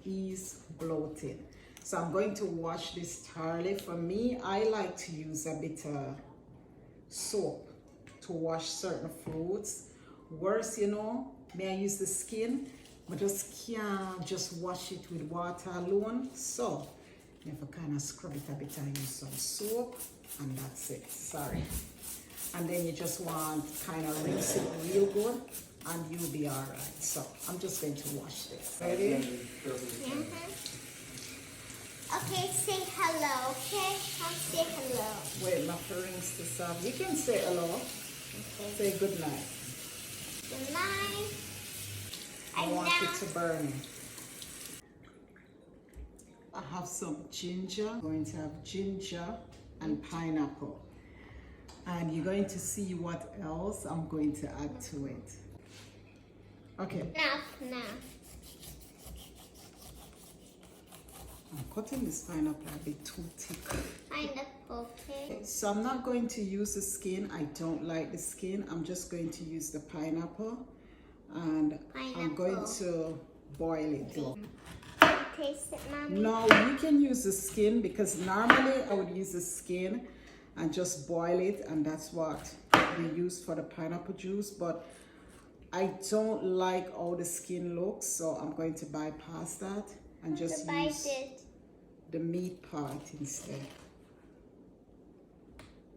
ease bloating. So I'm going to wash this thoroughly. For me, I like to use a bit of soap to wash certain fruits. Worse, you know, may I use the skin, but just can't just wash it with water alone. So you have to kind of scrub it a bit and use some soap, and that's it. Sorry. And then you just want kind of rinse it real good, and you'll be all right. So I'm just going to wash this. Ready? Okay, say hello, okay? I'll say hello. Wait, my rinse this off. You can say hello. Okay. Say good night. Good night. I want it to burn. I have some ginger. I'm going to have ginger and pineapple. And you're going to see what else I'm going to add to it. Okay. Now. I'm cutting this pineapple a bit too thick. Pineapple, okay? So I'm not going to use the skin. I don't like the skin. I'm just going to use the pineapple. And I'm going to boil it though. Taste it, Mommy? No, you can use the skin, because normally I would use the skin and just boil it, and that's what we use for the pineapple juice. But I don't like how the skin looks, so I'm going to bypass that and just use the meat part instead.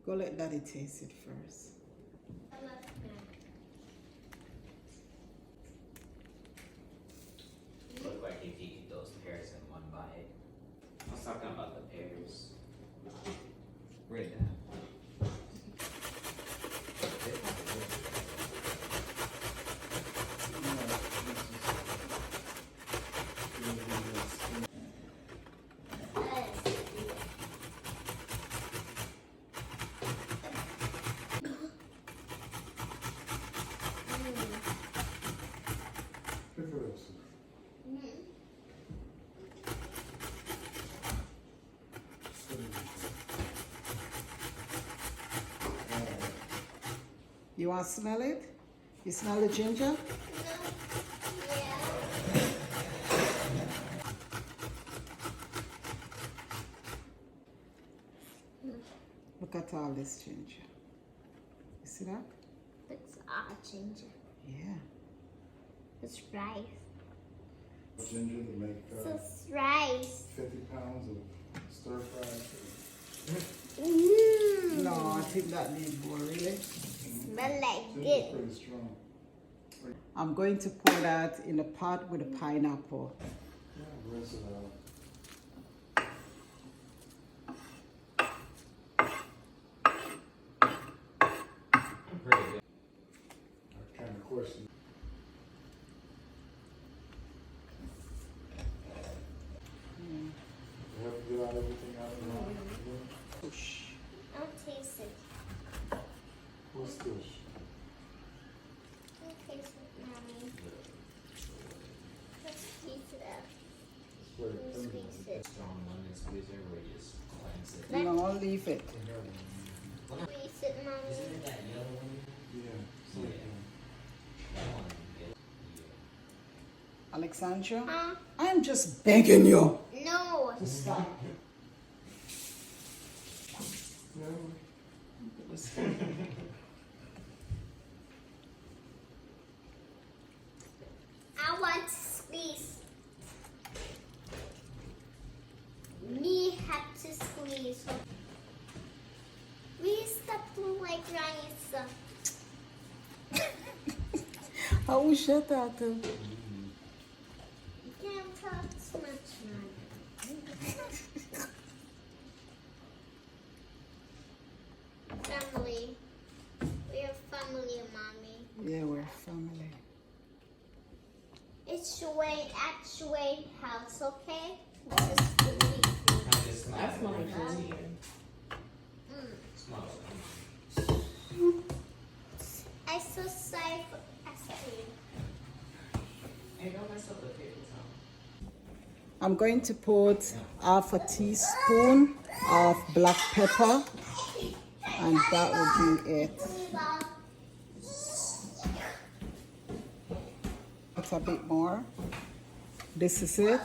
Go let Daddy taste it first. Look like if you eat those pears in one bite. I was talking about the pears. Right now. You want to smell it? You smell the ginger? No. Yeah. Look at all this ginger. You see that? It's all ginger. Yeah. It's rice. Ginger to make So it's rice. 50 pounds of stir fry. No, I think that needs more, really. Smell like Ginger's this. pretty strong. I'm going to pour that in a pot with a pineapple. Yeah, rinse it out. Pretty good. I kind of question. You have to get out everything out of the mouth. I'll taste it. What's this? I'll taste it, Mommy. Let's squeeze it up. Wait, Let's squeeze it. Strong lemon squeezer where you just cleanse it. No, I'll leave it. Squeeze it, Mommy. Isn't it that yellow one? Yeah. Oh, yeah. That one. Yeah. Alexandra, Huh? I'm just begging you. No. To stop. I want to squeeze. Me have to squeeze. We stop doing like rice. I wish I thought to. You can't talk too much, man. Family. We're family, Mommy. Yeah, we're family. It's Wayne at Wayne house, okay? This is the week. That's my I so sorry for asking. Hey, don't mess up the paper towel. I'm going to put half a teaspoon of black pepper, and that will be it. Put a bit more. This is it.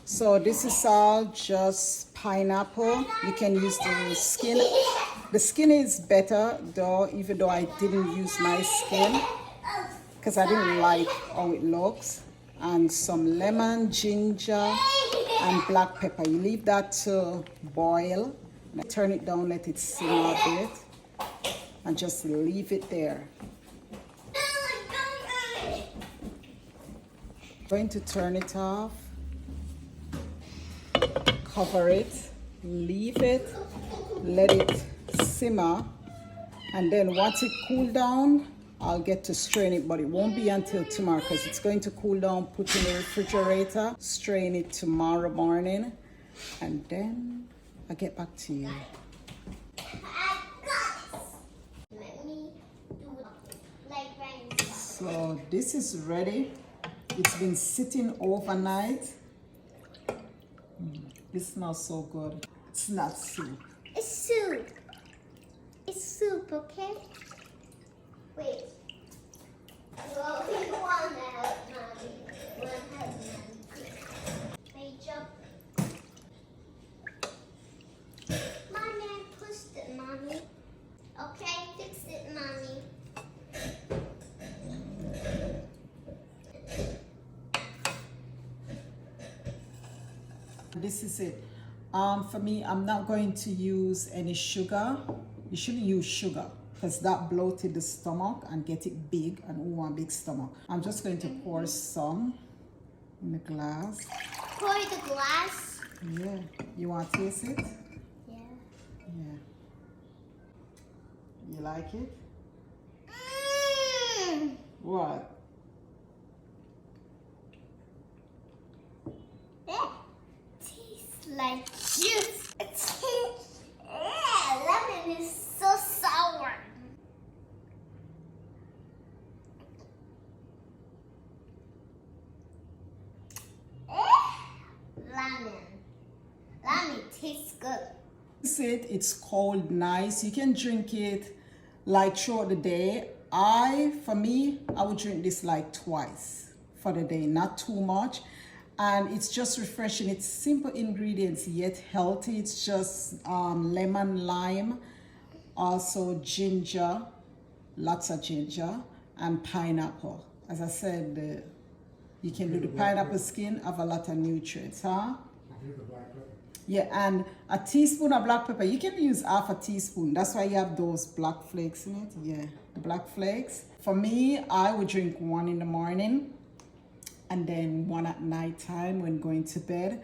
So this is all just pineapple. You can use the skin. The skin is better though, even though I didn't use my skin because I didn't like how it looks. And some lemon, ginger, and black pepper. You leave that to boil. Turn it down, let it simmer a bit, and just leave it there. Going to turn it off. Cover it, leave it, let it simmer, and then once it cool down, I'll get to strain it, but it won't be until tomorrow because it's going to cool down, put in the refrigerator, strain it tomorrow morning, and then I'll get back to you. So this is ready. It's been sitting overnight. It smells so good. It's not soup. It's soup. It's soup, okay? Wait. Well, we want to help Mommy. We want to help Mommy. Hey, jump. Mommy, I pushed it, Mommy. Okay, fix it, Mommy. This is it. For me, I'm not going to use any sugar. You shouldn't use sugar because that bloated the stomach and get it big, and we want big stomach. I'm just going to pour some in the glass. Pour the glass. Yeah. You want to taste it? Yeah. Yeah. You like it? Mmm. What? Tastes like juice. It tastes. Lemon is so sour. Lemon. Lemon tastes good. This is it. It's cold, nice. You can drink it like throughout the day. For me, I would drink this like twice for the day, not too much. And it's just refreshing. It's simple ingredients yet healthy. It's just lemon, lime, also ginger, lots of ginger, and pineapple. As I said, you can do the pineapple skin, have a lot of nutrients, huh? Yeah, and a teaspoon of black pepper. You can use half a teaspoon. That's why you have those black flakes in it. Yeah, the black flakes. For me, I would drink one in the morning and then one at night time when going to bed.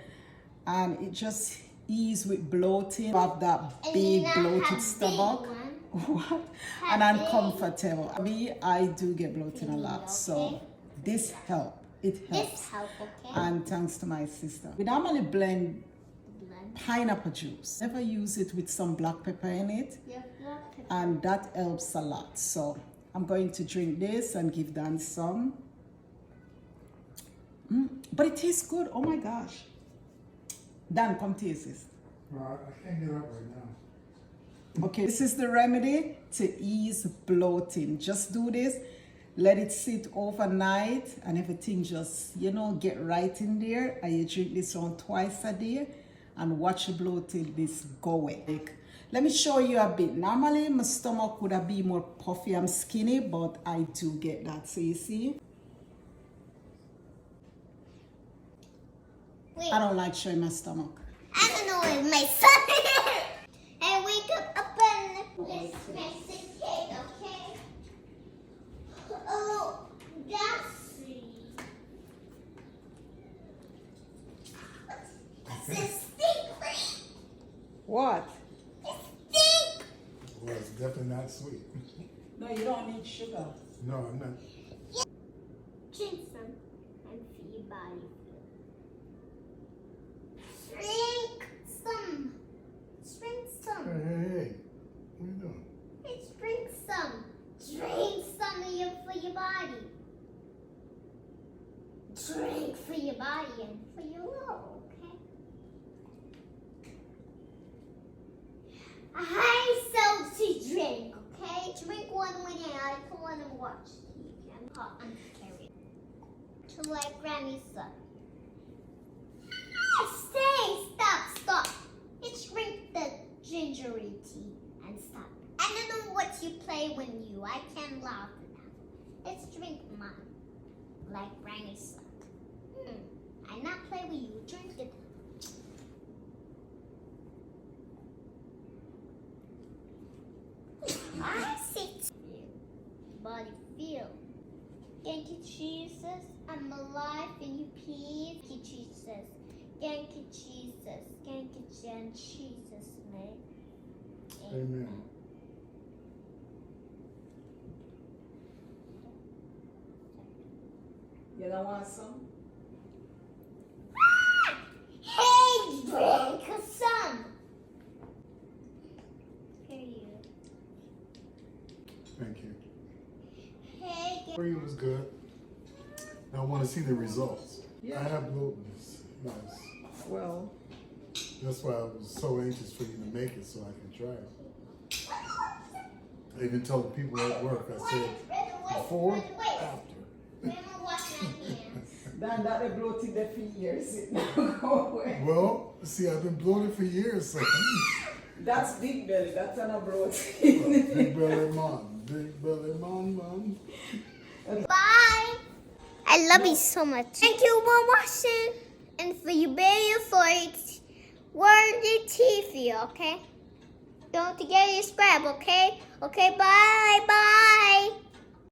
And it just ease with bloating. Have that big bloated stomach. What? And uncomfortable. For me, I do get bloated a lot. So this helps. It helps. This help, okay? And thanks to my sister. We normally blend pineapple juice. Never use it with some black pepper in it. Yeah, black pepper. And that helps a lot. So I'm going to drink this and give Dan some. But it tastes good. Oh my gosh. Dan, come taste this. Well, I can't get up right now. Okay, this is the remedy to ease bloating. Just do this. Let it sit overnight and everything just, get right in there. And you drink this one twice a day and watch the bloating this go away. Let me show you a bit. Normally, my stomach would have been more puffy. I'm skinny, but I do get that. So you see? Wait, I don't like showing my stomach. I don't know if my son. And wake up and let's make the cake, okay? Oh, that's sweet. What's this stink? What? Stink. Well, it's definitely not sweet. No, you don't need sugar. No, I'm not. Drink some and feed your body. Drink some. Drink some. Hey. What are you doing? Hey, drink some. Drink some for your body. Drink for your body and for your I salty drink, okay? Drink one when I want to watch TV. I'm hot, I'm scared. To like Granny said. Stay, stop. Let's drink the gingery tea and stop. I don't know what you play when I can't laugh enough. Let's drink mine, like Granny said. I not play with you, drink it. I see body feel. Thank you, Jesus. I'm alive and you please. Thank you, Jesus. Thank you, Jesus. Thank you, Jesus, man. Amen. You don't want some? Hey, drink some. Here you. Thank you. Hey, For you was good. I want to see the results. Yeah. I have bloating. Yes. Well, That's why I was so anxious for you to make it so I could try it. I even told the people at work, I said, before, after. Grandma, wash my hands. then that they bloated there for years. It never go away. Well, see, I've been bloated for years, so. That's big belly. That's not a bloating. Big belly man. Big belly man. Bye. I love you so much. Thank you for watching. And for you, baby, for it, worthy TV, okay? Don't forget to subscribe, okay? Okay, bye.